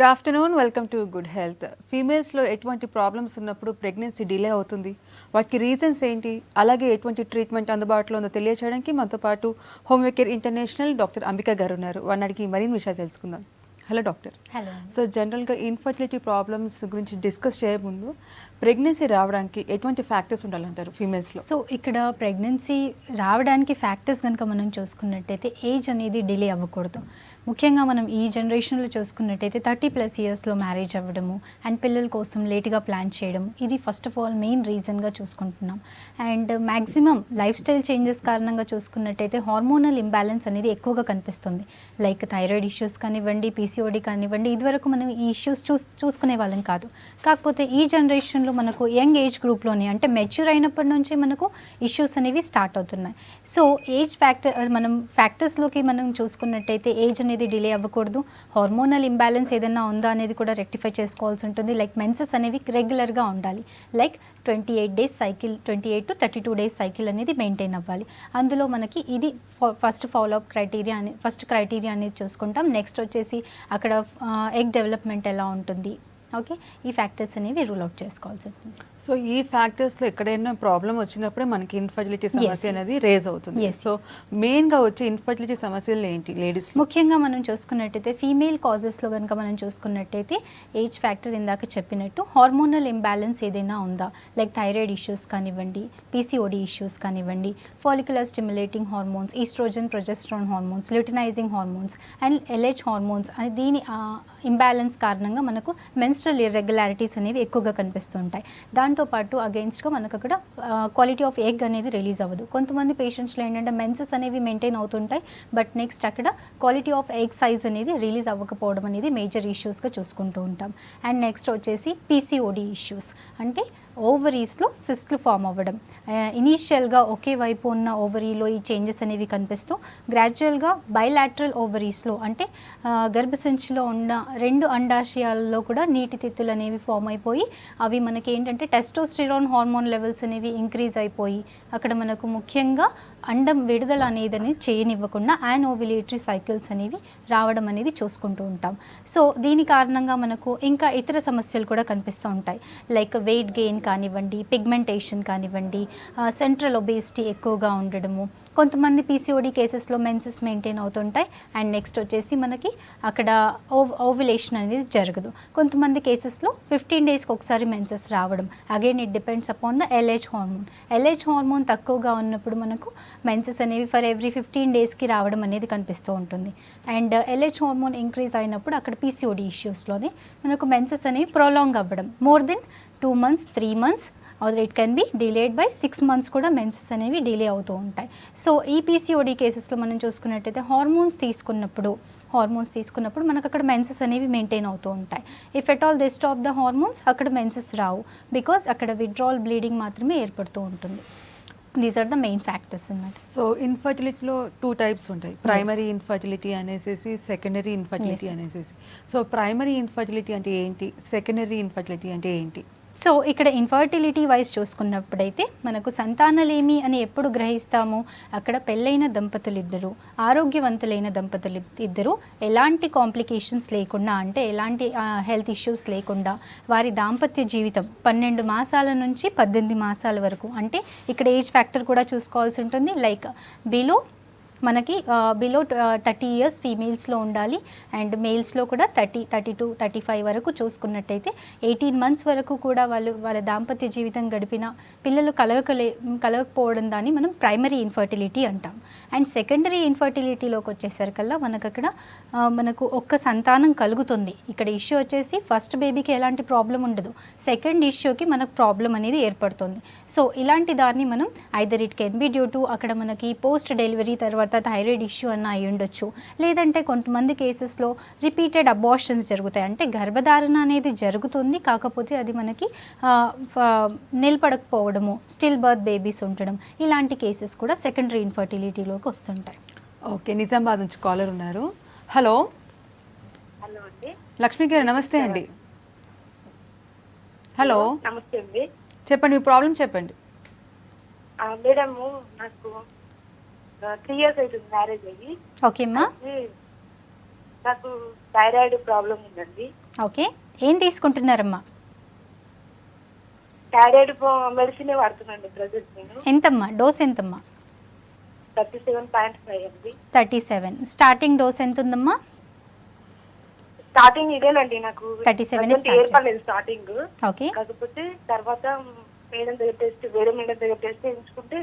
Good afternoon, welcome to good health. ఫీమేల్స్లో ఎటువంటి problems ఉన్నప్పుడు ప్రెగ్నెన్సీ డిలే అవుతుంది, వాటికి రీజన్స్ ఏంటి, అలాగే ఎటువంటి ట్రీట్మెంట్ అందుబాటులో ఉందో తెలియచేయడానికి మనతో పాటు హోమియోకేర్ ఇంటర్నేషనల్ డాక్టర్ అంబిక గారు ఉన్నారు. వారిని అడిగి మరిన్ని విషయాలు తెలుసుకుందాం. Hello doctor. హలో. సో జనరల్గా ఇన్ఫర్టిలిటీ ప్రాబ్లమ్స్ గురించి డిస్కస్ చేయముందు ప్రెగ్నెన్సీ రావడానికి ఎటువంటి ఫ్యాక్టర్స్ ఉండాలంటారు ఫీమేల్స్లో? సో ఇక్కడ ప్రెగ్నెన్సీ రావడానికి ఫ్యాక్టర్స్ కనుక మనం చూసుకున్నట్టయితే ఏజ్ అనేది డిలే అవ్వకూడదు. ముఖ్యంగా మనం ఈ జనరేషన్లో చూసుకున్నట్టయితే 30+ ఇయర్స్లో మ్యారేజ్ అవ్వడము అండ్ పిల్లల కోసం లేట్గా ప్లాన్ చేయడం, ఇది ఫస్ట్ ఆఫ్ ఆల్ మెయిన్ రీజన్గా చూసుకుంటున్నాం. And maximum life style changes కారణంగా చూసుకున్నట్టయితే హార్మోనల్ ఇంబ్యాలెన్స్ అనేది ఎక్కువగా కనిపిస్తుంది. లైక్ థైరాయిడ్ ఇష్యూస్ కానివ్వండి, పీసీఓడి కానివ్వండి, ఇదివరకు మనం ఈ ఇష్యూస్ చూసుకునే వాళ్ళం కాదు. కాకపోతే ఈ జనరేషన్లో మనకు యంగ్ ఏజ్ గ్రూప్లోనే అంటే మెచ్యూర్ అయినప్పటి నుంచి మనకు ఇష్యూస్ అనేవి స్టార్ట్ అవుతున్నాయి. సో ఏజ్ మనం ఫ్యాక్టర్స్లోకి మనం చూసుకున్నట్టయితే ఏజ్ అనేది డిలే అవ్వకూడదు. హార్మోనల్ ఇంబ్యాలెన్స్ ఏదైనా ఉందా అనేది కూడా రెక్టిఫై చేసుకోవాల్సి ఉంటుంది. లైక్ మెన్సెస్ అనేవి రెగ్యులర్గా ఉండాలి. Like 28 days cycle, 28 to 32 days cycle అనేది మెయింటైన్ అవ్వాలి. అందులో మనకి ఇది ఫస్ట్ ఫాలోఅప్ క్రైటీరియా అనేది చూసుకుంటాం. నెక్స్ట్ వచ్చేసి అక్కడ ఎగ్ డెవలప్మెంట్ ఎలా ఉంటుంది, ఓకే, ఈ ఫ్యాక్టర్స్ అనేవి రూల్ అవుట్ చేసుకోవాల్సి ఉంటుంది. సో ఈ ఫ్యాక్టర్స్లో ఎక్కడైనా ప్రాబ్లం వచ్చినప్పుడే మనకి ఇన్ఫర్టిలిటీ సమస్య అనేది రేజ్ అవుతుంది. సో మెయిన్గా వచ్చే ఇన్ఫర్టిలిటీ సమస్యలు ఏంటి లేడీస్? ముఖ్యంగా మనం చూసుకున్నట్టయితే ఫీమేల్ కాజెస్లో కనుక మనం చూసుకున్నట్టయితే ఏజ్ ఫ్యాక్టర్ ఇందాక చెప్పినట్టు హార్మోనల్ ఇంబ్యాలెన్స్ ఏదైనా ఉందా, లైక్ థైరాయిడ్ ఇష్యూస్ కానివ్వండి, పీసీఓడి ఇష్యూస్ కానివ్వండి, follicular stimulating hormones, estrogen, progesterone hormones, luteinizing hormones and LH hormones అని దీని ఇంబ్యాలెన్స్ కారణంగా మనకు మెన్స్ట్రల్ ఇర్రెగ్యులారిటీస్ అనేవి ఎక్కువగా కనిపిస్తుంటాయి. దాంతోపాటు అగెయిన్స్ట్గా మనకు అక్కడ క్వాలిటీ ఆఫ్ ఎగ్ అనేది రిలీజ్ అవ్వదు. కొంతమంది పేషెంట్స్లో ఏంటంటే మెన్సెస్ అనేవి మెయింటైన్ అవుతుంటాయి, బట్ నెక్స్ట్ అక్కడ క్వాలిటీ ఆఫ్ ఎగ్ సైజ్ అనేది రిలీజ్ అవ్వకపోవడం అనేది మేజర్ ఇష్యూస్గా చూసుకుంటూ ఉంటాం. అండ్ నెక్స్ట్ వచ్చేసి పీసీఓడి ఇష్యూస్ అంటే ఓవరీస్లో సిస్ట్లు ఫామ్ అవ్వడం. ఇనీషియల్గా ఒకే వైపు ఉన్న ఓవరీలో ఈ చేంజెస్ అనేవి కనిపిస్తూ గ్రాడ్యువల్గా బైలాటరల్ ఓవరీస్లో అంటే గర్భసంచిలో ఉన్న 2 అండాశయాల్లో కూడా నీటి తిత్తులు అనేవి ఫామ్ అయిపోయి అవి మనకి ఏంటంటే టెస్టోస్టిరాన్ హార్మోన్ లెవెల్స్ అనేవి ఇంక్రీజ్ అయిపోయి అక్కడ మనకు ముఖ్యంగా అండం విడుదల అనేది చేయనివ్వకుండా యానోవిలేటరీ సైకిల్స్ అనేవి రావడం అనేది చూసుకుంటూ ఉంటాం. సో దీని కారణంగా మనకు ఇంకా ఇతర సమస్యలు కూడా కనిపిస్తూ ఉంటాయి. లైక్ వెయిట్ గెయిన్ కానివ్వండి, పిగ్మెంటేషన్ కానివ్వండి, సెంట్రల్ ఒబేసిటీ ఎక్కువగా ఉండడము, కొంతమంది పీసీఓడి కేసెస్లో మెన్సెస్ మెయింటైన్ అవుతుంటాయి. అండ్ నెక్స్ట్ వచ్చేసి మనకి అక్కడ ఓవ్యులేషన్ అనేది జరగదు. కొంతమంది కేసెస్లో 15 డేస్కి ఒకసారి మెన్సెస్ రావడం. Again it depends upon the LH hormone. LH hormone తక్కువగా ఉన్నప్పుడు మనకు మెన్సెస్ అనేవి ఫర్ ఎవ్రీ 15 డేస్కి రావడం అనేది కనిపిస్తూ ఉంటుంది. అండ్ ఎల్హెచ్ హార్మోన్ ఇంక్రీజ్ అయినప్పుడు అక్కడ పీసీఓడి ఇష్యూస్లోనే మనకు మెన్సెస్ అనేవి ప్రొలాంగ్ అవ్వడం, more than 2 months 3 months or it can be delayed by 6 months కూడా మెన్సెస్ అనేవి డిలే అవుతూ ఉంటాయి. సో ఈ పీసీఓడి కేసెస్లో మనం చూసుకున్నట్టయితే హార్మోన్స్ తీసుకున్నప్పుడు మనకు అక్కడ మెన్సెస్ అనేవి మెయింటైన్ అవుతూ ఉంటాయి. If at all they stop the hormones అక్కడ మెన్సెస్ రావు, బికాస్ అక్కడ విత్డ్రావల్ బ్లీడింగ్ మాత్రమే ఏర్పడుతూ ఉంటుంది. These are the main factors అన్నమాట. సో ఇన్ఫర్టిలిటీలో 2 types ఉంటాయి, ప్రైమరీ ఇన్ఫర్టిలిటీ అనేసి, సెకండరీ ఇన్ఫర్టిలిటీ అనేసి. సో ప్రైమరీ ఇన్ఫర్టిలిటీ అంటే ఏంటి, సెకండరీ ఇన్ఫర్టిలిటీ అంటే ఏంటి? సో ఇక్కడ ఇన్ఫర్టిలిటీ వైజ్ చూసుకున్నప్పుడైతే మనకు సంతానలేమి అని ఎప్పుడు గ్రహిస్తామో అక్కడ పెళ్ళైన దంపతులు ఇద్దరు, ఆరోగ్యవంతులైన దంపతులు ఇద్దరు ఎలాంటి కాంప్లికేషన్స్ లేకుండా అంటే ఎలాంటి హెల్త్ ఇష్యూస్ లేకుండా వారి దాంపత్య జీవితం 12 మాసాల నుంచి 18 మాసాల వరకు, అంటే ఇక్కడ ఏజ్ ఫ్యాక్టర్ కూడా చూసుకోవాల్సి ఉంటుంది. లైక్ బిలో 30 years ఫీమేల్స్లో ఉండాలి అండ్ మేల్స్లో కూడా 32 35 వరకు చూసుకున్నట్టయితే 18 months వరకు కూడా వాళ్ళ దాంపత్య జీవితం గడిపిన పిల్లలు కలగకపోవడం దాన్ని మనం ప్రైమరీ ఇన్ఫర్టిలిటీ అంటాం. అండ్ సెకండరీ ఇన్ఫర్టిలిటీలోకి వచ్చేసరికల్లా మనకు ఒక్క సంతానం కలుగుతుంది. ఇక్కడ ఇష్యూ వచ్చేసి ఫస్ట్ బేబీకి ఎలాంటి ప్రాబ్లం ఉండదు, సెకండ్ ఇష్యూకి మనకు ప్రాబ్లం అనేది ఏర్పడుతుంది. సో ఇలాంటి దాన్ని మనం either it can B due to అక్కడ మనకి పోస్ట్ డెలివరీ తర్వాత థైరాయిడ్ ఇష్యూ అన్న అయి ఉండొచ్చు, లేదంటే కొంతమంది కేసెస్లో రిపీటెడ్ అబార్షన్స్ జరుగుతాయి. అంటే గర్భధారణ అనేది జరుగుతుంది, కాకపోతే అది మనకి నిలబడకపోవడము, స్టిల్ బర్త్ బేబీస్ ఉండడం, ఇలాంటి కేసెస్ కూడా సెకండరీ ఇన్ఫర్టిలిటీలోకి వస్తుంటాయి. ఓకే, నిజామాబాద్ నుంచి కాలర్ ఉన్నారు. హలో. హలో అండి. లక్ష్మి గారు నమస్తే అండి. హలో. నమస్తే అండి. చెప్పండి, మీ ప్రాబ్లం చెప్పండి. మేడము నాకు 3 years అవుతుంది మ్యారేజ్ అయ్యి. ఓకే అమ్మా. నాకు థైరాయిడ్ ప్రాబ్లం ఉందండి. ఓకే, ఏం తీసుకుంటున్నారమ్మా? థైరాయిడ్ మెడిసిన్ వాడుతున్నాండి ప్రజెంట్ నేను. ఎంతమ్మా డోస్ ఎంతమ్మా? 37.5 అండి. 37. స్టార్టింగ్ డోస్ ఎంత ఉందమ్మా? స్టార్టింగ్ ఇదేనండి నాకు 37 ఏర్పడలేదు స్టార్టింగ్. ఓకే, కాకపోతే తర్వాత మేడం దగ్గర వేరే మేడం దగ్గర టెస్ట్ చేయించుకుంటే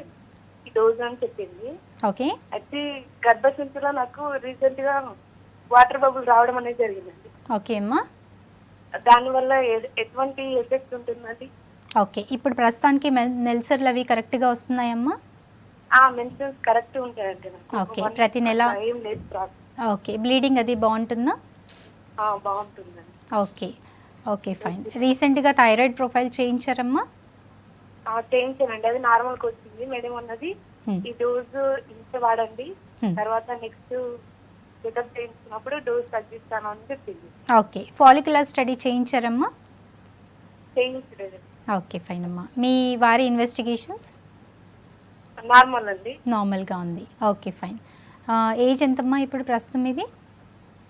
ఈ డోస్ అని చెప్పింది. ఓకే, అయితే గర్భసంచిలో నాకు రీసెంట్ గా వాటర్ బబుల్ రావడం అనేది జరిగిందండి. ఓకే అమ్మా. దానివల్ల ఎటువంటి ఎఫెక్ట్ ఉంటుందండి? ఓకే, ఇప్పుడు ప్రస్తుతానికి నెల్సర్లు అవి కరెక్ట్గా వస్తున్నాయమ్మా? మెన్సెన్స్ కరెక్ట్ ఉంటాయండి నాకు. ఓకే, ప్రతి నెల. ఏం లేదు ప్రాబ్లం. ఓకే, బ్లీడింగ్ అది బాగుంటుందా? బాగుంటుందండి. Okay, okay fine. రీసెంట్గా థైరాయిడ్ ప్రొఫైల్ చేయించారమ్మా? చేయించానండి, అది నార్మల్కి వచ్చింది. మేడం అన్నది ఈ డోస్ ఇంత వాడండి, తర్వాత నెక్స్ట్ చెకప్ చేయించుకున్నప్పుడు డోస్ తగ్గిస్తాను అని చెప్పింది. ఓకే, ఫాలిక్యులర్ స్టడీ చేయించారమ్మా? చేయించలేదు. ఓకే ఫైన్ అమ్మా. మీ వారి ఇన్వెస్టిగేషన్స్? నార్మల్ అండి. నార్మల్గా ఉంది. Okay fine. ఏజ్ ఎంతమ్మా ఇప్పుడు ప్రస్తుతం ఇది?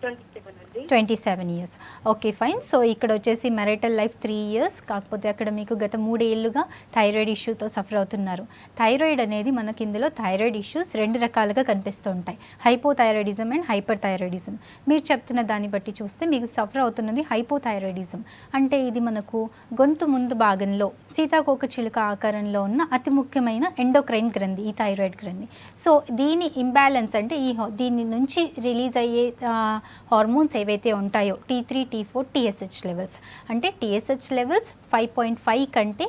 27 అండి. 27 ఇయర్స్. Okay fine. సో ఇక్కడ వచ్చేసి మ్యారిటల్ లైఫ్ 3 ఇయర్స్, కాకపోతే అక్కడ మీకు గత 3 ఏళ్ళుగా థైరాయిడ్ ఇష్యూతో సఫర్ అవుతున్నారు. థైరాయిడ్ అనేది మనకి ఇందులో థైరాయిడ్ ఇష్యూస్ 2 రకాలుగా కనిపిస్తూ ఉంటాయి, హైపోథైరాయిడిజం అండ్ హైపర్ థైరాయిడిజం. మీరు చెప్తున్న దాన్ని బట్టి చూస్తే మీకు సఫర్ అవుతున్నది హైపోథైరాయిడిజం. అంటే ఇది మనకు గొంతు ముందు భాగంలో సీతాకోక చిలుక ఆకారంలో ఉన్న అతి ముఖ్యమైన ఎండోక్రైన్ గ్రంథి ఈ థైరాయిడ్ గ్రంథి. సో దీని ఇంబ్యాలెన్స్ అంటే దీని నుంచి రిలీజ్ అయ్యే హార్మోన్స్ ఏవైతే ఉంటాయో T3, T4, TSH లెవెల్స్, అంటే TSH లెవెల్స్ 5.5 కంటే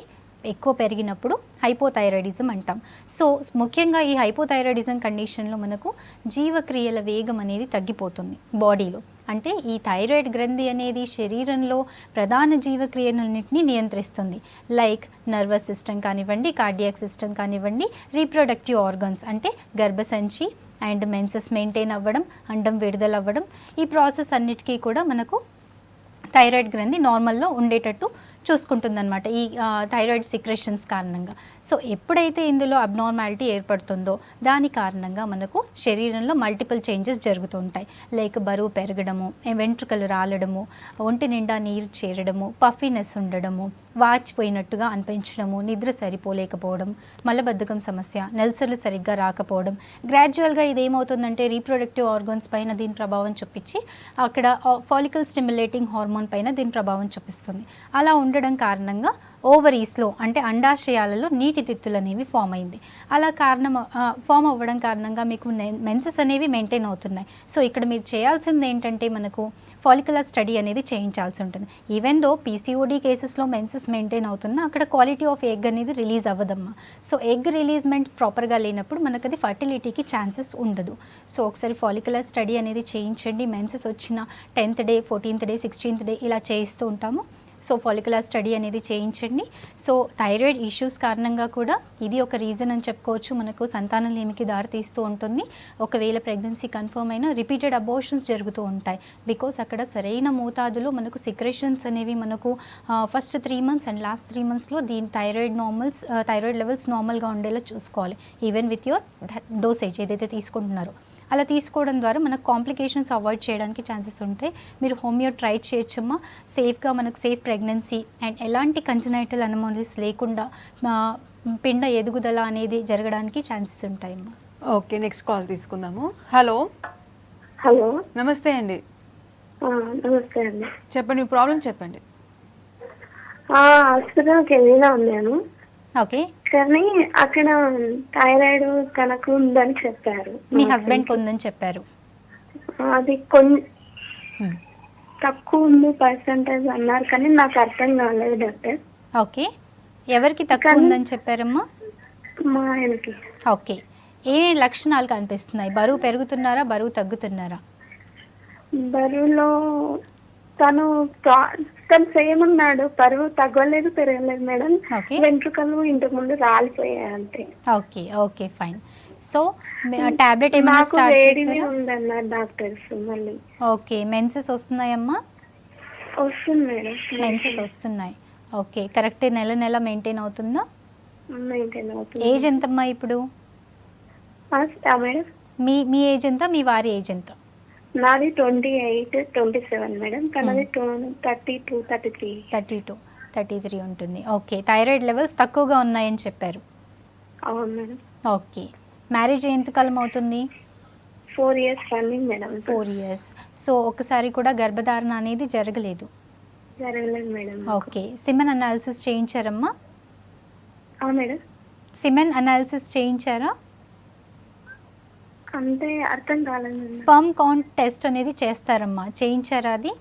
ఎక్కువ పెరిగినప్పుడు హైపోథైరాయిడిజం అంటాం. సో ముఖ్యంగా ఈ హైపోథైరాయిడిజం కండిషన్లో మనకు జీవక్రియల వేగం అనేది తగ్గిపోతుంది బాడీలో. అంటే ఈ థైరాయిడ్ గ్రంథి అనేది శరీరంలో ప్రధాన జీవక్రియలన్నింటినీ నియంత్రిస్తుంది. లైక్ నర్వస్ సిస్టమ్ కానివ్వండి, కార్డియాక్ సిస్టమ్ కానివ్వండి, రీప్రొడక్టివ్ ఆర్గన్స్ అంటే గర్భసంచి అండ్ మెన్సెస్ మెయింటైన్ అవ్వడం, అండం విడుదల అవ్వడం, ఈ ప్రాసెస్ అన్నిటికీ కూడా మనకు థైరాయిడ్ గ్రంథి నార్మల్లో ఉండేటట్టు చూసుకుంటుందన్నమాట ఈ థైరాయిడ్ సిక్రెషన్స్ కారణంగా. సో ఎప్పుడైతే ఇందులో అబ్నార్మాలిటీ ఏర్పడుతుందో దాని కారణంగా మనకు శరీరంలో మల్టిపుల్ చేంజెస్ జరుగుతూ ఉంటాయి. లైక్ బరువు పెరగడము, వెంట్రుకలు రాలడము, ఒంటి నిండా నీరు చేరడము, పఫీనెస్ ఉండడము, వాచిపోయినట్టుగా అనిపించడము, నిద్ర సరిపోలేకపోవడం, మలబద్ధకం సమస్య, నెల్సర్లు సరిగ్గా రాకపోవడం. గ్రాడ్యువల్గా ఇది ఏమవుతుందంటే రీప్రొడక్టివ్ ఆర్గన్స్ పైన దీని ప్రభావం చూపించి అక్కడ ఫాలికల్ స్టిమ్యులేటింగ్ హార్మోన్ పైన దీని ప్రభావం చూపిస్తుంది. అలా ఉండడం కారణంగా ఓవరీస్లో అంటే అండాశయాలలో నీటి తిత్తులు అనేవి ఫామ్ అయింది. అలా ఫామ్ అవ్వడం కారణంగా మీకు మెన్సెస్ అనేవి మెయింటైన్ అవుతున్నాయి. సో ఇక్కడ మీరు చేయాల్సింది ఏంటంటే మనకు ఫాలిక్యులర్ స్టడీ అనేది చేయించాల్సి ఉంటుంది. ఈవెన్ దో PCOD కేసెస్లో మెన్సెస్ మెయింటైన్ అవుతున్నా అక్కడ క్వాలిటీ ఆఫ్ ఎగ్ అనేది రిలీజ్ అవ్వదమ్మా. సో ఎగ్ రిలీజ్మెంట్ ప్రాపర్గా లేనప్పుడు మనకు అది ఫర్టిలిటీకి ఛాన్సెస్ ఉండదు. సో ఒకసారి ఫాలిక్యులర్ స్టడీ అనేది చేయించండి. మెన్సెస్ వచ్చిన 10th day, 14th day, 16th day ఇలా చేయిస్తూ ఉంటాము. సో ఫాలిక్యులర్ స్టడీ అనేది చేయించండి. సో థైరాయిడ్ ఇష్యూస్ కారణంగా కూడా ఇది ఒక రీజన్ అని చెప్పుకోవచ్చు, మనకు సంతానం లేమికి దారితీస్తూ ఉంటుంది. ఒకవేళ ప్రెగ్నెన్సీ కన్ఫర్మ్ అయినా రిపీటెడ్ అబోర్షన్స్ జరుగుతూ ఉంటాయి. బికాస్ అక్కడ సరైన మోతాదులో మనకు సిక్రెషన్స్ అనేవి మనకు ఫస్ట్ 3 months అండ్ లాస్ట్ 3 monthsలో దీని థైరాయిడ్ లెవెల్స్ నార్మల్గా ఉండేలా చూసుకోవాలి. ఈవెన్ విత్ యువర్ డోసేజ్ ఏదైతే తీసుకుంటున్నారో అలా తీసుకోవడం ద్వారా మనకు కాంప్లికేషన్స్ అవాయిడ్ చేయడానికి ఛాన్సెస్ ఉంటాయి. మీరు హోమియో ట్రై చేయొచ్చమ్మా. సేఫ్గా మనకు సేఫ్ ప్రెగ్నెన్సీ అండ్ ఎలాంటి కంజనైటల్ అనామలీస్ లేకుండా పిండ ఎదుగుదల అనేది జరగడానికి ఛాన్సెస్ ఉంటాయమ్మా. ఓకే, నెక్స్ట్ కాల్ తీసుకుందాము. హలో. హలో, నమస్తే అండి. నమస్తే అండి. చెప్పండి, మీ ప్రాబ్లం చెప్పండి. హాస్పిటల్కి వెళ్ళినా ఉన్నాను. ఓకే, కానీ అక్కడ థైరాయిడ్ తనకు ఉందని చెప్పారు. మీ హస్బెండ్కి ఉందని చెప్పారు. అది తక్కువ ఉంది పర్సంటేజ్ అన్నారు, కానీ నాకు అర్థం కాలేదు డాక్టర్. ఓకే, ఎవరికి తక్కువ ఉందని చెప్పారమ్మా? మా ఆయనకి. ఓకే, ఏ లక్షణాలు కనిపిస్తున్నాయి? బరువు పెరుగుతున్నారా, బరువు తగ్గుతున్నారా? బరువులో తను సేమ్ ఉన్నాడు, బరువు తగ్గలేదు పెరగలేదు మేడం. వెంట్రుకలు ఇంతకు ముందు రాలిపోయాయి అంతే. Okay, okay fine. So tablet ఏమైనా స్టార్ట్ చేశారా? ఉందన్నారు డాక్టర్స్. మళ్ళీ ఓకే, మెన్సెస్ వస్తున్నాయమ్మా? వస్తుంది మేడం, మెన్సెస్ వస్తున్నాయి. ఓకే, కరెక్ట్ నెల నెల మెయింటైన్ అవుతుందా? మెయింటైన్ అవుతుంది. ఏజ్ ఎంతమ్మా ఇప్పుడు? మేడం మీ ఏజ్ ఎంత, మీ వారి ఏజ్ ఎంత? నాది 28, 27 మేడం. తనది 32, 33. 32, 33 ఉంటుంది. ఓకే, థైరాయిడ్ లెవెల్స్ తక్కువగా ఉన్నాయని చెప్పారు. అవును మేడం. ఓకే, మ్యారేజ్ ఎంతకాలం అవుతుంది? 4 years running madam. 4 years. So ఒకసారి కూడా గర్భధారణ అనేది జరగలేదు. జరగలేదు మేడం. ఓకే, సిమెన్ అనాలిసిస్ చేయించారమ్మా? మేడం. సిమెన్ అనాలిసిస్ చేయించారా? అంటే అర్థం కాలేదు మేడం. స్పర్మ్ కౌంట్ టెస్ట్ అనేది చేస్తారమ్మా, చేయించారా అది?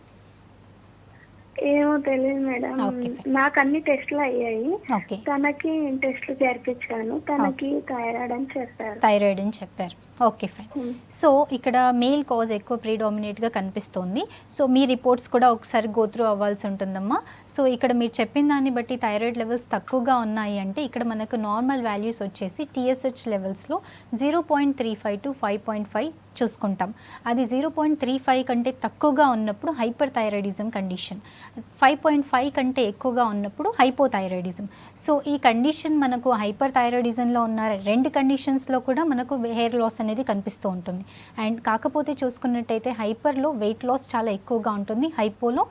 ఏమో తెలియదు మేడం. ఓకే. నాకు అన్ని టెస్టులు అయ్యాయి. ఓకే, తనకి టెస్టులు జరిపించాను. తనకి థైరాయిడ్ అని చెప్పారు. థైరాయిడ్ అని చెప్పారు. Okay, fine. సో ఇక్కడ మేల్ కాజ్ ఎక్కువ ప్రీడామినేట్గా కనిపిస్తోంది. సో మీ రిపోర్ట్స్ కూడా ఒకసారి గోత్రూ అవ్వాల్సి ఉంటుందమ్మా. సో ఇక్కడ మీరు చెప్పిన దాన్ని బట్టి థైరాయిడ్ లెవెల్స్ తక్కువగా ఉన్నాయి అంటే ఇక్కడ మనకు నార్మల్ వాల్యూస్ వచ్చేసి TSH లెవెల్స్లో 0.35 to 5.5 చూసుకుంటాం. అది 0.35 కంటే తక్కువగా ఉన్నప్పుడు హైపర్ థైరాయిడిజం కండిషన్, 5.5 కంటే ఎక్కువగా ఉన్నప్పుడు హైపోథైరాయిడిజం. సో ఈ కండిషన్ మనకు హైపర్ థైరాయిడిజంలో ఉన్న 2 కండిషన్స్లో కూడా మనకు హెయిర్ లాస్ అనేది కనిపిస్తూ ఉంటుంది. అండ్ కాకపోతే చూసుకున్నట్టయితే హైపర్లో వెయిట్ లాస్ చాలా ఎక్కువగా ఉంటుంది, హైపోలో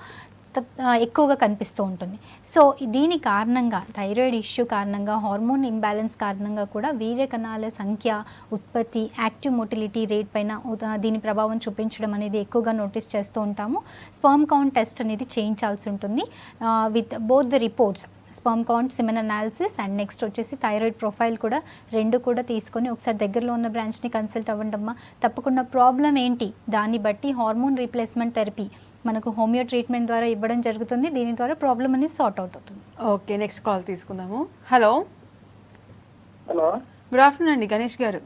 ఎక్కువగా కనిపిస్తూ ఉంటుంది. సో దీని కారణంగా థైరాయిడ్ ఇష్యూ కారణంగా హార్మోన్ ఇంబ్యాలెన్స్ కారణంగా కూడా వీర్య కణాల సంఖ్య, ఉత్పత్తి, యాక్టివ్ మోటిలిటీ రేట్ పైన దీని ప్రభావం చూపించడం అనేది ఎక్కువగా నోటీస్ చేస్తూ ఉంటాము. స్పర్మ్ కౌంట్ టెస్ట్ అనేది చేయించాల్సి ఉంటుంది with both the reports, sperm count, semen analysis and next వచ్చేసి థైరాయిడ్ ప్రొఫైల్ కూడా 2 కూడా తీసుకొని ఒకసారి దగ్గరలో ఉన్న బ్రాంచ్ని కన్సల్ట్ అవ్వండమ్మా. తప్పకుండా ప్రాబ్లం ఏంటి దాన్ని బట్టి హార్మోన్ రీప్లేస్మెంట్ థెరపీ మనకు హోమియో ట్రీట్మెంట్ ద్వారా ఇవ్వడం జరుగుతుంది. దీని ద్వారా ప్రాబ్లం అనేది సార్ట్ అవుట్ అవుతుంది. ఓకే, నెక్స్ట్ కాల్ తీసుకుందాము. హలో హలో, గుడ్ ఆఫ్టర్నూన్ అండి, గణేష్ గారు.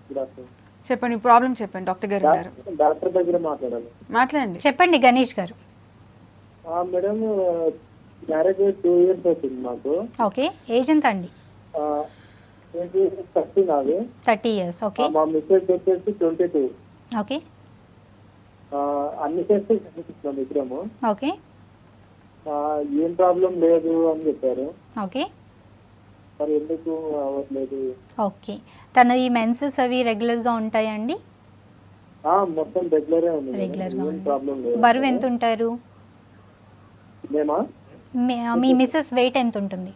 Good afternoon. చెప్పండి, ప్రాబ్లం చెప్పండి, డాక్టర్ గారు ఉన్నారు. డాక్టర్ దగ్గర మాట్లాడాలి. మాట్లాడండి. చెప్పండి గణేష్ గారు. మేడం, మ్యారేజ్ 2 years అవుతుంది మాకు. ఓకే, ఏజ్ ఎంత అండి? 30 నాది. 30 years. ఓకే. మా మిస్సెస్ వచ్చేసి 22. ఓకే. అన్ని టెస్ట్ చేయించుకున్నాం ఇద్దరము. ఓకే. ఏం ప్రాబ్లం లేదు అని చెప్పారు. ఓకే. మరి ఎందుకు అవ్వట్లేదు? ఓకే, తన ఈ మెన్సెస్ అవి రెగ్యులర్గా ఉంటాయండి? మొత్తం రెగ్యులరే ఉంది. రెగ్యులర్గా ఏం ప్రాబ్లం లేదు. బరువు ఎంత ఉంటారు? మేమా? మీ మిస్సెస్ వెయిట్ ఎంత ఉంటుంది?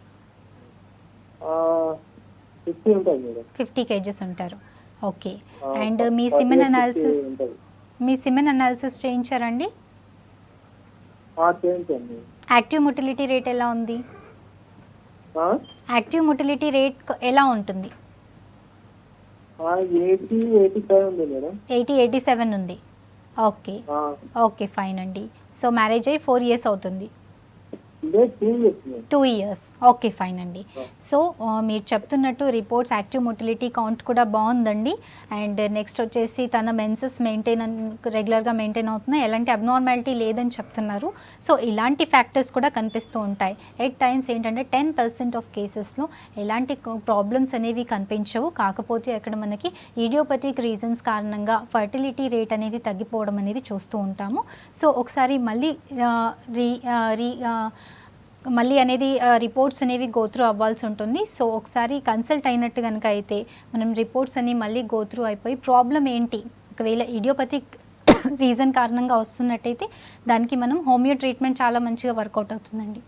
50 ఉంటుంది మేడం. 50 kgs ఉంటారు. ఓకే. అండ్ మీ సిమెన్ అనాలిసిస్ చేయించారండి? చేయించండి. యాక్టివ్ మొటిలిటీ రేట్ ఎలా ఉంది? యాక్టివ్ మొటిలిటీ రేట్ ఎలా ఉంటుంది? 80-85 ఉంది మేడం. 80-87 ఉంది. ఓకే. ఓకే, ఫైన్ అండి. సో మ్యారేజ్ అయ్యి 4 years అవుతుంది. 2 years. ఓకే, ఫైన్ అండి. సో మీరు చెప్తున్నట్టు రిపోర్ట్స్ యాక్టివ్ మొటిలిటీ కౌంట్ కూడా బాగుందండి. అండ్ నెక్స్ట్ వచ్చేసి తన మెన్సెస్ రెగ్యులర్గా మెయింటైన్ అవుతున్నాయి, ఎలాంటి అబ్నార్మాలిటీ లేదని చెప్తున్నారు. సో ఇలాంటి ఫ్యాక్టర్స్ కూడా కనిపిస్తూ ఉంటాయి. ఎట్ టైమ్స్ ఏంటంటే 10% ఆఫ్ కేసెస్లో ఎలాంటి ప్రాబ్లమ్స్ అనేవి కనిపించవు. కాకపోతే అక్కడ మనకి ఈడియోపతిక్ రీజన్స్ కారణంగా ఫర్టిలిటీ రేట్ అనేది తగ్గిపోవడం అనేది చూస్తూ ఉంటాము. సో ఒకసారి మళ్ళీ అనేది రిపోర్ట్స్ అనేవి గోత్రూ అవ్వాల్సి ఉంటుంది. సో ఒకసారి కన్సల్ట్ అయినట్టు కనుక అయితే మనం రిపోర్ట్స్ అన్ని మళ్ళీ గోత్రూ అయిపోయి ప్రాబ్లం ఏంటి, ఒకవేళ ఇడియోపతిక్ రీజన్ కారణంగా వస్తున్నట్టయితే దానికి మనం హోమియో ట్రీట్మెంట్ చాలా మంచిగా వర్కౌట్ అవుతుందండి.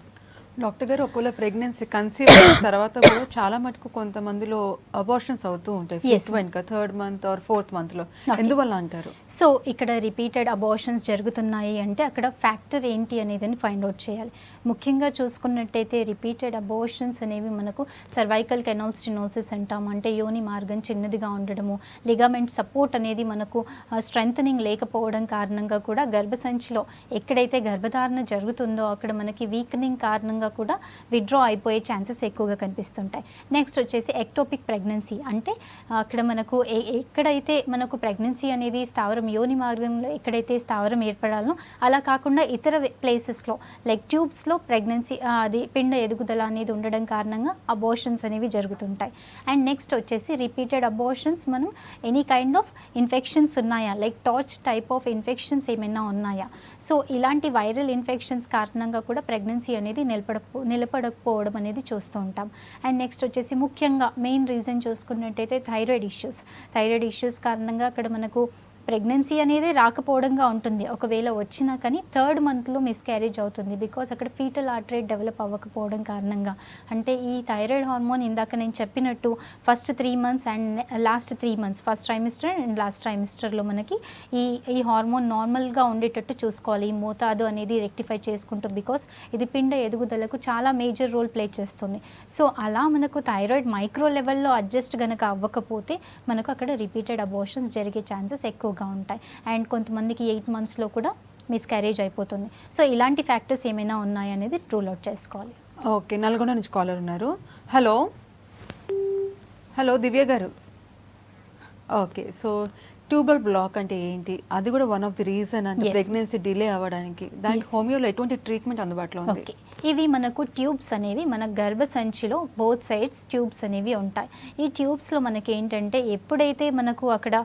డాక్టర్ గారు, ఒకవేళ ప్రెగ్నెన్సీ కన్సీవ్ అయిన తర్వాత కూడా చాలా మటుకు కొంతమందిలో అబార్షన్స్ అవుతూ ఉంటాయి, ఇంకా 3rd month or 4th monthలో. ఎందువల్ల అంటారు? సో ఇక్కడ రిపీటెడ్ అబార్షన్స్ జరుగుతున్నాయి అంటే అక్కడ ఫ్యాక్టర్ ఏంటి అనేది ఫైండ్ అవుట్ చేయాలి. ముఖ్యంగా చూసుకున్నట్టయితే రిపీటెడ్ అబార్షన్స్ అనేవి మనకు సర్వైకల్ కెనాల్ స్టెనోసిస్ అంటాము, అంటే యోని మార్గం చిన్నదిగా ఉండడము, లిగామెంట్ సపోర్ట్ అనేది మనకు స్ట్రెంథనింగ్ లేకపోవడం కారణంగా కూడా గర్భసంచిలో ఎక్కడైతే గర్భధారణ జరుగుతుందో అక్కడ మనకి వీకనింగ్ కారణంగా కూడా విత్డ్రా అయిపోయే ఛాన్సెస్ ఎక్కువగా కనిపిస్తుంటాయి. నెక్స్ట్ వచ్చేసి ఎక్టోపిక్ ప్రెగ్నెన్సీ, అంటే అక్కడ మనకు ఎక్కడైతే మనకు ప్రెగ్నెన్సీ అనేది స్థావరం యోని మార్గంలో ఎక్కడైతే స్థావరం ఏర్పడాలో అలా కాకుండా ఇతర ప్లేసెస్లో లైక్ ట్యూబ్స్లో ప్రెగ్నెన్సీ అది పిండ ఎదుగుదల అనేది ఉండడం కారణంగా అబార్షన్స్ అనేవి జరుగుతుంటాయి. అండ్ నెక్స్ట్ వచ్చేసి రిపీటెడ్ అబార్షన్స్, మనం ఎనీ కైండ్ ఆఫ్ ఇన్ఫెక్షన్స్ ఉన్నాయా, like torch type of infections ఏమైనా ఉన్నాయా. సో ఇలాంటి వైరల్ ఇన్ఫెక్షన్స్ కారణంగా కూడా ప్రెగ్నెన్సీ అనేది నిలబడకపోవడం అనేది చూస్తూ ఉంటాం. అండ్ నెక్స్ట్ వచ్చేసి ముఖ్యంగా మెయిన్ రీజన్ చూసుకున్నట్టయితే థైరాయిడ్ ఇష్యూస్ కారణంగా అక్కడ మనకు ప్రెగ్నెన్సీ అనేది రాకపోవడంగా ఉంటుంది, ఒకవేళ వచ్చినా కానీ 3rd మంత్లో మిస్క్యారేజ్ అవుతుంది. బికాస్ అక్కడ ఫీటల్ హార్ట్ రేట్ డెవలప్ అవ్వకపోవడం కారణంగా. అంటే ఈ థైరాయిడ్ హార్మోన్ ఇందాక నేను చెప్పినట్టు first 3 months and last 3 months, first trimester and last ట్రైమిస్టర్లో మనకి ఈ హార్మోన్ నార్మల్గా ఉండేటట్టు చూసుకోవాలి. ఈ మోతాదు అనేది రెక్టిఫై చేసుకుంటూ, బికాస్ ఇది పిండ ఎదుగుదలకు చాలా మేజర్ రోల్ ప్లే చేస్తుంది. సో అలా మనకు థైరాయిడ్ మైక్రో లెవెల్లో అడ్జస్ట్ కనుక అవ్వకపోతే మనకు అక్కడ రిపీటెడ్ అబోర్షన్స్ జరిగే ఛాన్సెస్ ఎక్కువగా ఉంటాయి. అండ్ కొంతమందికి 8 మంత్స్లో కూడా మిస్క్యారేజ్ అయిపోతుంది. సో ఇలాంటి ఫ్యాక్టర్స్ ఏమైనా ఉన్నాయనేది రూల్ అవుట్ చేసుకోవాలి. ఓకే, నల్గొండ నుంచి కాలర్ ఉన్నారు. హలో హలో దివ్య గారు. ఓకే, సో ట్యూబల్ బ్లాక్ అంటే ఏంటి, అది కూడా వన్ ఆఫ్ ది రీజన్ అంటే ప్రెగ్నెన్సీ డిలే అవ్వడానికి, దానికి హోమియోలో ఎటువంటి ట్రీట్మెంట్ అందుబాటులో ఉంది? ఓకే, ఇవి మనకు ట్యూబ్స్ అనేవి మన గర్భసంచిలో బోత్ సైడ్స్ ట్యూబ్స్ అనేవి ఉంటాయి. ఈ ట్యూబ్స్లో మనకి ఏంటంటే ఎప్పుడైతే మనకు అక్కడ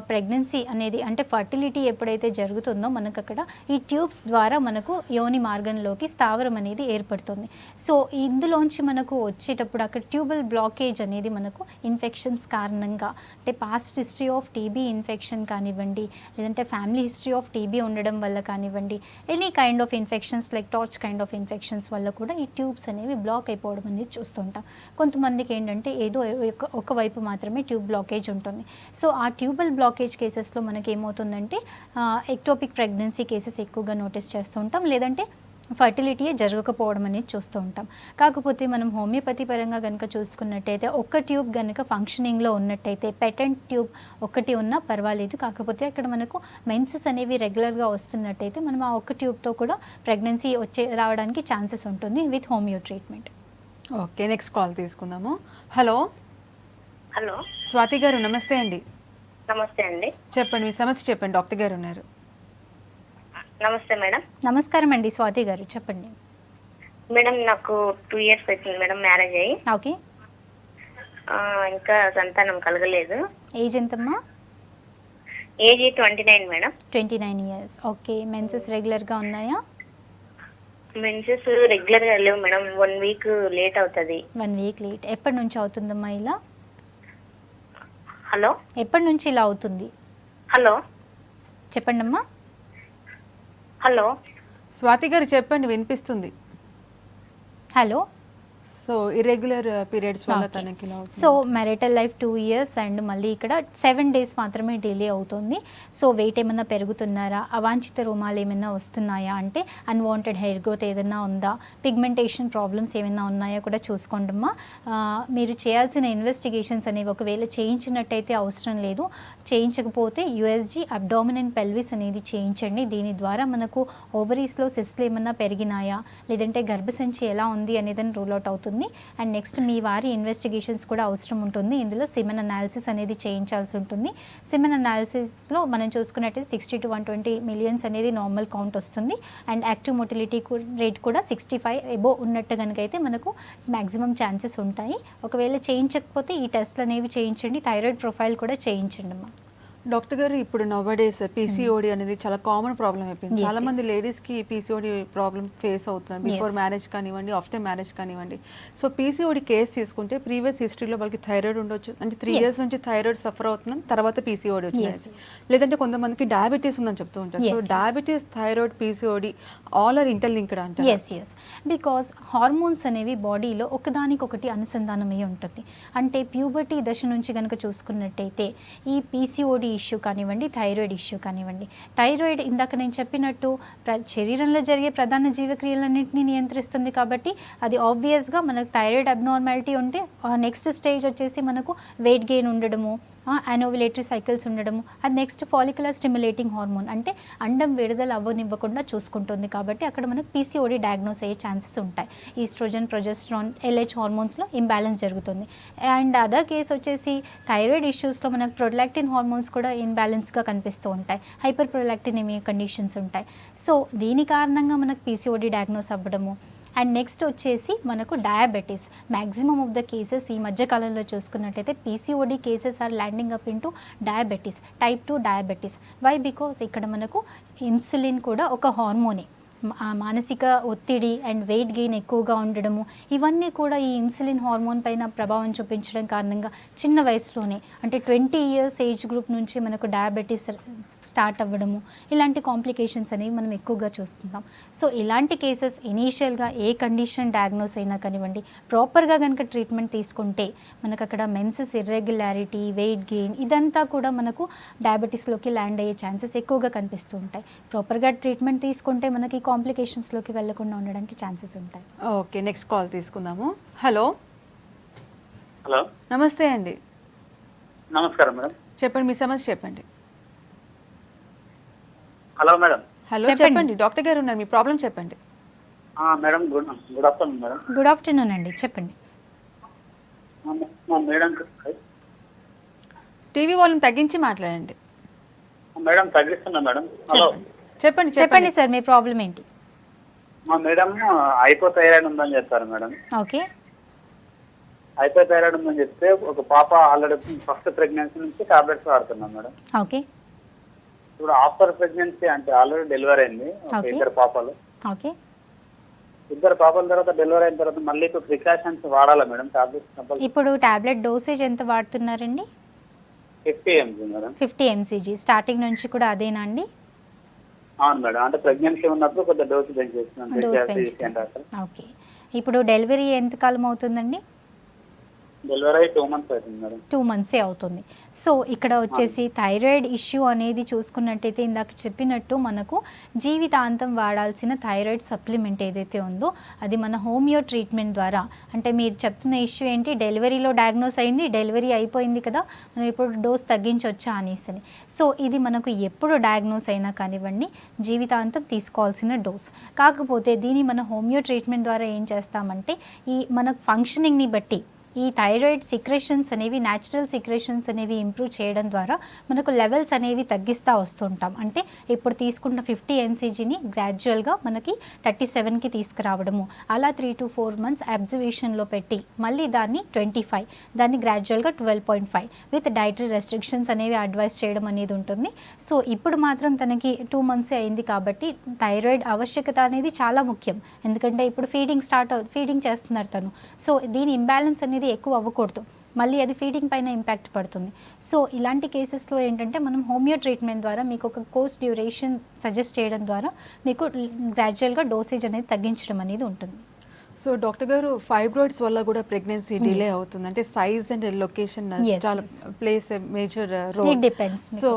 ప్రెగ్నెన్సీ అనేది అంటే ఫర్టిలిటీ ఎప్పుడైతే జరుగుతుందో మనకు అక్కడ ఈ ట్యూబ్స్ ద్వారా మనకు యోని మార్గంలోకి స్థావరం అనేది ఏర్పడుతుంది. సో ఇందులోంచి మనకు వచ్చేటప్పుడు అక్కడ ట్యూబల్ బ్లాకేజ్ అనేది మనకు ఇన్ఫెక్షన్స్ కారణంగా, అంటే past history of TB infection కానివ్వండి, లేదంటే ఫ్యామిలీ హిస్టరీ ఆఫ్ టీబీ ఉండడం వల్ల కానివ్వండి, any kind of infections like torch kind of infections వల్ల కూడా ఈ ట్యూబ్స్ అనేవి బ్లాక్ అయిపోవడం అనేది చూస్తుంటాం. కొంతమందికి ఏంటంటే ఏదో ఒకవైపు మాత్రమే ట్యూబ్ బ్లాకేజ్ ఉంటుంది. సో ఆ ట్యూబల్ బ్లాకేజ్ కేసెస్లో మనకి ఏమవుతుందంటే ఎక్టోపిక్ ప్రెగ్నెన్సీ కేసెస్ ఎక్కువగా నోటీస్ చేస్తూ ఉంటాం, లేదంటే ఫర్టిలిటీయే జరగకపోవడం అనేది చూస్తూ ఉంటాం. కాకపోతే మనం హోమియోపతి పరంగా కనుక చూసుకున్నట్టయితే ఒక్క ట్యూబ్ కనుక ఫంక్షనింగ్లో ఉన్నట్టయితే, పెటెంట్ ట్యూబ్ ఒకటి ఉన్నా పర్వాలేదు, కాకపోతే అక్కడ మనకు మెన్సెస్ అనేవి రెగ్యులర్గా వస్తున్నట్టయితే మనం ఆ ఒక్క ట్యూబ్తో కూడా ప్రెగ్నెన్సీ రావడానికి ఛాన్సెస్ ఉంటుంది with homeo treatment. Okay, next call తీసుకుందాము. హలో హలో స్వాతి గారు, నమస్తే అండి. నమస్తే అండి. చెప్పండి, మీ సమస్య చెప్పండి, డాక్టర్ గారు ఉన్నారు. నమస్తే మేడం. నమస్కారం అండి స్వాతి గారు, చెప్పండి. మేడం నాకు 2 years అవుతుంది మేడం మ్యారేజ్ అయ్యి. ఓకే, ఇంకా సంతానం కలగలేదు. ఏజ్ ఎంతమ్మా? Age 29 madam. 29 years. Okay, menses రెగ్యులర్గా ఉన్నాయా? మెన్సెస్ రెగ్యులర్గా లేవు మేడం, 1 week లేట్ అవుతుంది. 1 week లేట్. ఎప్పటి నుంచి అవుతుందమ్మా ఇలా? హలో ఎప్పటి నుంచి ఇలా అవుతుంది హలో చెప్పండమ్మా. హలో స్వాతి గారు చెప్పండి, వినిపిస్తుంది. హలో. సో ఇర్రెగ్యులర్ పీరియడ్స్ వల్ల Okay. తనకి ఇలా అవుతుంది. So marital life 2 years and మళ్ళీ ఇక్కడ 7 days మాత్రమే డిలే అవుతుంది. సో వెయిట్ ఏమన్నా పెరుగుతున్నారా, అవాంఛిత రూమాలు ఏమైనా వస్తున్నాయా, అంటే అన్వాంటెడ్ హెయిర్ గ్రోత్ ఏదైనా ఉందా, పిగ్మెంటేషన్ ప్రాబ్లమ్స్ ఏమైనా ఉన్నాయా కూడా చూసుకోండమ్మా. మీరు చేయాల్సిన ఇన్వెస్టిగేషన్స్ అనేవి ఒకవేళ చేయించినట్టయితే అవసరం లేదు, చేయించకపోతే యూఎస్జీ అబ్డామిన్ అండ్ పెల్విస్ అనేది చేయించండి. దీని ద్వారా మనకు ఓవరీస్లో సిస్ట్లు ఏమన్నా పెరిగినాయా, లేదంటే గర్భసంచి ఎలా ఉంది అనేదని రూల్ అవుట్ అవుతుంది. అండ్ నెక్స్ట్ మీ వారి ఇన్వెస్టిగేషన్స్ కూడా అవసరం ఉంటుంది. ఇందులో సిమెన్ అనాలిసిస్ అనేది చేయించాల్సి ఉంటుంది. సిమెన్ అనాలిసిస్లో మనం చూసుకున్నట్టయితే 60 to 120 millions అనేది నార్మల్ కౌంట్ వస్తుంది. అండ్ యాక్టివ్ మోటిలిటీ రేట్ కూడా 65 ఎబో ఉన్నట్టు కనుక అయితే మనకు మ్యాక్సిమం ఛాన్సెస్ ఉంటాయి. ఒకవేళ చేయించకపోతే ఈ టెస్ట్లు అనేవి చేయించండి, థైరాయిడ్ ప్రొఫైల్ కూడా చేయించండి అమ్మా. డాక్టర్ గారు, ఇప్పుడు నవడేస్ పీసీఓడి అనేది చాలా కామన్ ప్రాబ్లం అయిపోయింది. Yes, చాలా మంది yes. లేడీస్ కి పీసీఓడి ప్రాబ్లం ఫేస్ అవుతున్నారు, బిఫోర్ Yes. మ్యారేజ్ కానివ్వండి, ఆఫ్టర్ మ్యారేజ్ కానివ్వండి. సో పీసీఓడి కేసు తీసుకుంటే ప్రీవియస్ హిస్టరీలో వాళ్ళకి థైరాయిడ్ ఉండొచ్చు, అంటే 3 Yes. years నుంచి థైరాయిడ్ సఫర్ అవుతున్నాం, తర్వాత పీసీఓడి Yes, వచ్చింది. yes. లేదంటే కొంతమందికి డయాబెటీస్ ఉందని చెప్తూ ఉంటారు. So Yes, yes. Diabetes, thyroid, PCOD all are interlinked అంటారు. ఎస్ బికాస్ హార్మోన్స్ అనేవి బాడీలో ఒకదానికొకటి అనుసంధానమై ఉంటుంది. అంటే ప్యూబర్టీ దశ నుంచి కనుక చూసుకున్నట్టయితే ఈ పీసీఓడి ఇష్యూ కానివ్వండి, థైరాయిడ్ ఇష్యూ కానివ్వండి, థైరాయిడ్ ఇందాక నేను చెప్పినట్టు శరీరంలో జరిగే ప్రధాన జీవక్రియలన్నింటినీ నియంత్రిస్తుంది. కాబట్టి అది ఆబ్వియస్గా మనకు థైరాయిడ్ అబ్నార్మాలిటీ ఉంటే నెక్స్ట్ స్టేజ్ వచ్చేసి మనకు వెయిట్ గెయిన్ ఉండడము, యానోవులేటరీ సైకిల్స్ ఉండడము, అది నెక్స్ట్ ఫాలిక్యులర్ స్టిమ్యులేటింగ్ హార్మోన్ అంటే అండం విడుదల అవ్వనివ్వకుండా చూసుకుంటుంది. కాబట్టి అక్కడ మనకు పీసీఓడి డయాగ్నోస్ అయ్యే ఛాన్సెస్ ఉంటాయి. ఈస్ట్రోజన్, ప్రొజెస్ట్రాన్, ఎల్హెచ్ హార్మోన్స్లో ఇంబ్యాలెన్స్ జరుగుతుంది. అండ్ అదర్ కేసు వచ్చేసి థైరాయిడ్ ఇష్యూస్లో మనకు ప్రొలాక్టిన్ హార్మోన్స్ కూడా ఇంబ్యాలెన్స్గా కనిపిస్తూ ఉంటాయి, హైపర్ ప్రొలాక్టినిమియా కండిషన్స్ ఉంటాయి. సో దీని కారణంగా మనకు పీసీఓడి డయాగ్నోస్ అవ్వడము. అండ్ నెక్స్ట్ వచ్చేసి మనకు diabetes. Maximum of the cases ఈ మధ్యకాలంలో చూసుకున్నట్టయితే PCOD cases are landing up into diabetes, type 2 diabetes. Why? Because ఇక్కడ మనకు ఇన్సులిన్ కూడా ఒక హార్మోనే. మానసిక ఒత్తిడి అండ్ వెయిట్ గెయిన్ ఎక్కువగా ఉండడము, ఇవన్నీ కూడా ఈ ఇన్సులిన్ హార్మోన్ పైన ప్రభావం చూపించడం కారణంగా చిన్న వయసులోనే అంటే 20 ఇయర్స్ ఏజ్ గ్రూప్ నుంచి మనకు డయాబెటీస్ స్టార్ట్ అవ్వడము, ఇలాంటి కాంప్లికేషన్స్ అనేవి మనం ఎక్కువగా చూస్తున్నాం. సో ఇలాంటి కేసెస్ ఇనీషియల్గా ఏ కండిషన్ డయాగ్నోస్ అయినా కానివ్వండి, ప్రాపర్గా కనుక ట్రీట్మెంట్ తీసుకుంటే మనకు అక్కడ మెన్సెస్ ఇర్రెగ్యులారిటీ, వెయిట్ గెయిన్ ఇదంతా కూడా మనకు డయాబెటీస్లోకి ల్యాండ్ అయ్యే ఛాన్సెస్ ఎక్కువగా కనిపిస్తూ ఉంటాయి. ప్రాపర్గా ట్రీట్మెంట్ తీసుకుంటే మనకి కాంప్లికేషన్స్లోకి వెళ్లకుండా ఉండడానికి ఛాన్సెస్ ఉంటాయి. ఓకే, నెక్స్ట్ కాల్ తీసుకుందాము. హలో హలో, నమస్తే అండి, నమస్కారం మేడం. చెప్పండి మీ సమస్య చెప్పండి. Hello madam. హలో చెప్పండి. చెప్పండి, డాక్టర్ గారు ఉన్నారు, మీ ప్రాబ్లం చెప్పండి. Madam good afternoon madam. Good afternoon అండి, చెప్పండి. మా మేడం టీవీ వాల్యూమ్ తగ్గించి మాట్లాడండి. Madam తగ్గిస్తున్నా madam. హలో, చెప్పండి చెప్పండి చెప్పండి. సార్, మీ ప్రాబ్లం ఏంటి? మా మేడం హైపోథైరాయిడ్ ఉందని చెప్పారు మేడం. ఓకే. హైపోథైరాయిడ్ ఉందని చెప్తే ఒక పాప ఆల్రెడీ ఫస్ట్ ప్రెగ్నెన్సీ నుంచి టాబ్లెట్స్ వాడుతున్నాం మేడం. ఓకే. ఇప్పుడు ఆఫ్టర్ ప్రెగ్నెన్సీ అంటే ఆల్రెడీ డెలివరీ అయింది, Okay. ఇద్దరు పాపలు. ఓకే. ఇద్దరు పాపల తర్వాత డెలివరీ అయిన తర్వాత మళ్ళీ ఇప్పుడు ప్రికాషన్స్ వాడాలా మేడం టాబ్లెట్స్? ఇప్పుడు టాబ్లెట్ డోసేజ్ ఎంత వాడుతున్నారండి? 50 mg మేడం. 50 mcg. స్టార్టింగ్ నుంచి కూడా అదేనా అండి? అవును మేడం, అంటే ప్రెగ్నెన్సీ ఉన్నప్పుడు కొద్దిగా డోసు పెంచేస్తున్నాం. డోస్ పెంచుతారు. ఓకే. ఇప్పుడు డెలివరీ ఎంత కాలం అవుతుందండి? డెలివరీ అయ్యి 2 months అవుతుంది మేడం. 2 months అవుతుంది. సో ఇక్కడ వచ్చేసి థైరాయిడ్ ఇష్యూ అనేది చూసుకున్నట్టయితే ఇందాక చెప్పినట్టు మనకు జీవితాంతం వాడాల్సిన థైరాయిడ్ సప్లిమెంట్ ఏదైతే ఉందో అది మన హోమియో ట్రీట్మెంట్ ద్వారా, అంటే మీరు చెప్తున్న ఇష్యూ ఏంటి, డెలివరీలో డయాగ్నోస్ అయింది, డెలివరీ అయిపోయింది కదా, మనం ఇప్పుడు డోస్ తగ్గించవచ్చా అనేసి. సో ఇది మనకు ఎప్పుడు డయాగ్నోస్ అయినా కానివ్వండి జీవితాంతం తీసుకోవాల్సిన డోస్. కాకపోతే దీన్ని మన హోమియో ట్రీట్మెంట్ ద్వారా ఏం చేస్తామంటే ఈ మన ఫంక్షనింగ్ని బట్టి ఈ థైరాయిడ్ సిక్రెషన్స్ అనేవి, న్యాచురల్ సిక్రెషన్స్ అనేవి ఇంప్రూవ్ చేయడం ద్వారా మనకు లెవెల్స్ అనేవి తగ్గిస్తూ వస్తుంటాం. అంటే ఇప్పుడు తీసుకున్న 50 mcgని గ్రాడ్యువల్గా మనకి 37కి తీసుకురావడము, అలా 3 to 4 months అబ్జర్వేషన్లో పెట్టి మళ్ళీ దాన్ని 25, దాన్ని గ్రాడ్యువల్గా 12.5 విత్ డైటరీ రెస్ట్రిక్షన్స్ అనేవి అడ్వైస్ చేయడం అనేది ఉంటుంది. సో ఇప్పుడు మాత్రం తనకి 2 months అయింది కాబట్టి థైరాయిడ్ ఆవశ్యకత అనేది చాలా ముఖ్యం. ఎందుకంటే ఇప్పుడు ఫీడింగ్ చేస్తున్నారు తను. సో దీని ఇంబ్యాలెన్స్ అనేది ఎక్కువ అవ్వకూడదు, మళ్ళీ అది ఫీడింగ్ పైన ఇంపాక్ట్ పడుతుంది. సో ఇలాంటి కేసెస్లో ఏంటంటే మనం హోమియో ట్రీట్మెంట్ ద్వారా మీకు ఒక కోర్స్ డ్యూరేషన్ సజెస్ట్ చేయడం ద్వారా మీకు గ్రాడ్యువల్గా డోసేజ్ అనేది తగ్గించడం అనేది ఉంటుంది. సో డాక్టర్ గారు, ఫైబ్రాయిడ్స్ వల్ల కూడా ప్రెగ్నెన్సీ డిలే అవుతుంది, అంటే సైజ్ అండ్ లొకేషన్ చాలా plays major role. It depends. So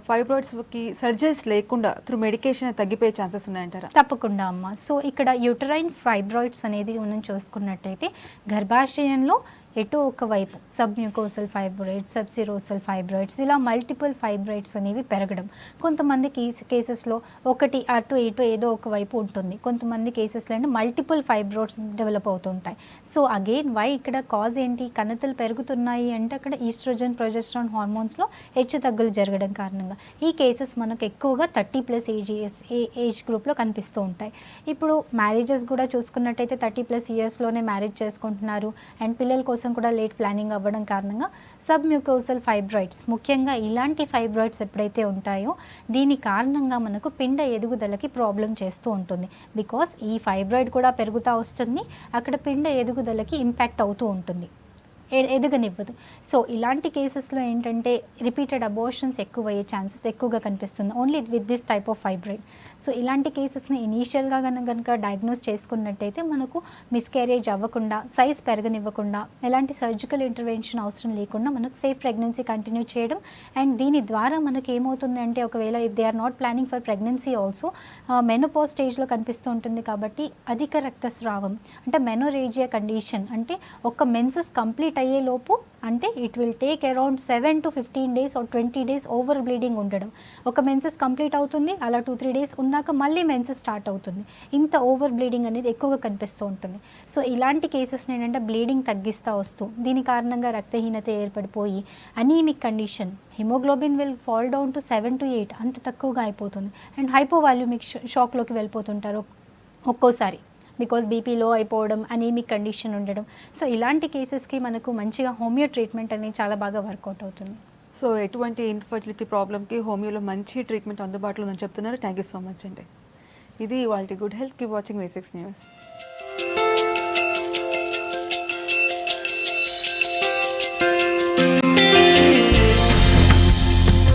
fibroids కి సర్జరీస్ లేకుండా త్రూ మెడికేషన్ తగ్గిపోయే ఛాన్సెస్ ఉన్నాయంటారా? తప్పకుండా అమ్మ. సో ఇక్కడ యూటరైన్ ఫైబ్రాయిడ్స్ అనేది మనం చూసుకున్నట్టయితే గర్భాశయంలో ఎటు ఒకవైపు సబ్మ్యూకోసల్ ఫైబ్రాయిడ్స్, సబ్సిరోసల్ ఫైబ్రాయిడ్స్, ఇలా మల్టిపుల్ ఫైబ్రాయిడ్స్ అనేవి పెరగడం. కొంతమంది కేసెస్లో ఒకటి అటు ఇటు ఏదో ఒకవైపు ఉంటుంది, కొంతమంది కేసెస్లో అంటే మల్టిపుల్ ఫైబ్రాయిడ్స్ డెవలప్ అవుతుంటాయి. సో అగైన్ వై ఇక్కడ కాజ్ ఏంటి, కణతలు పెరుగుతున్నాయి అంటే అక్కడ ఈస్ట్రోజన్, ప్రొజెస్ట్రాన్ హార్మోన్స్లో హెచ్చు తగ్గులు జరగడం కారణంగా ఈ కేసెస్ మనకు ఎక్కువగా 30+ ఏజ్ గ్రూప్లో కనిపిస్తూ ఉంటాయి. ఇప్పుడు మ్యారేజెస్ కూడా చూసుకున్నట్టయితే 30+ ఇయర్స్లోనే మ్యారేజ్ చేసుకుంటున్నారు అండ్ పిల్లల కోసం కూడా లేట్ ప్లానింగ్ అవ్వడం కారణంగా సబ్మ్యూకోసల్ ఫైబ్రాయిడ్స్, ముఖ్యంగా ఇలాంటి ఫైబ్రాయిడ్స్ ఎప్పుడైతే ఉంటాయో దీని కారణంగా మనకు పిండ ఎదుగుదలకి ప్రాబ్లం చేస్తూ ఉంటుంది. బికాస్ ఈ ఫైబ్రాయిడ్ కూడా పెరుగుతూ వస్తుంది, అక్కడ పిండ ఎదుగుదలకి ఇంపాక్ట్ అవుతూ ఉంటుంది, ఎదగనివ్వదు. సో ఇలాంటి కేసెస్లో ఏంటంటే రిపీటెడ్ అబోర్షన్స్ ఎక్కువయ్యే ఛాన్సెస్ ఎక్కువగా కనిపిస్తుంది only with this type of fibroid. So ఇలాంటి కేసెస్ని ఇనీషియల్గా కనుక డయాగ్నోస్ చేసుకున్నట్టయితే మనకు మిస్క్యారేజ్ అవ్వకుండా, సైజ్ పెరగనివ్వకుండా, ఎలాంటి సర్జికల్ ఇంటర్వెన్షన్ అవసరం లేకుండా మనకు సేఫ్ ప్రెగ్నెన్సీ కంటిన్యూ చేయడం. అండ్ దీని ద్వారా మనకు ఏమవుతుంది అంటే ఒకవేళ if they are not planning for pregnancy also menopause స్టేజ్లో కనిపిస్తూ ఉంటుంది కాబట్టి అధిక రక్తస్రావం అంటే మెనోరేజియా కండిషన్, అంటే ఒక మెన్సెస్ కంప్లీట్ అయ్యేలోపు అంటే it will take around 7 to 15 days or 20 days over bleeding ఉండడం. ఒక మెన్సెస్ కంప్లీట్ అవుతుంది, అలా 2-3 days ఉన్నాక మళ్ళీ మెన్సెస్ స్టార్ట్ అవుతుంది. ఇంత ఓవర్ బ్లీడింగ్ అనేది ఎక్కువగా కనిపిస్తూ ఉంటుంది. సో ఇలాంటి కేసెస్ని ఏంటంటే బ్లీడింగ్ తగ్గిస్తూ వస్తూ దీని కారణంగా రక్తహీనత ఏర్పడిపోయి anaemic condition, haemoglobin will fall down to 7 to 8 అంత తక్కువగా అయిపోతుంది. అండ్ హైపోవాల్యూమిక్ షాక్లోకి వెళ్ళిపోతుంటారు ఒక్కోసారి బికాస్ బీపీ లో అయిపోవడం, అనీమిక్ కండిషన్ ఉండడం. సో ఇలాంటి కేసెస్కి మనకు మంచిగా హోమియో ట్రీట్మెంట్ అనేది చాలా బాగా వర్కౌట్ అవుతుంది. సో ఎటువంటి ఇన్ఫర్టిలిటీ ప్రాబ్లమ్కి హోమియోలో మంచి ట్రీట్మెంట్ అందుబాటులో ఉందని చెప్తున్నారు. థ్యాంక్ యూ సో మచ్ అండి. ఇది వాళ్ళ గుడ్ హెల్త్ కి వాచింగ్ V6 న్యూస్.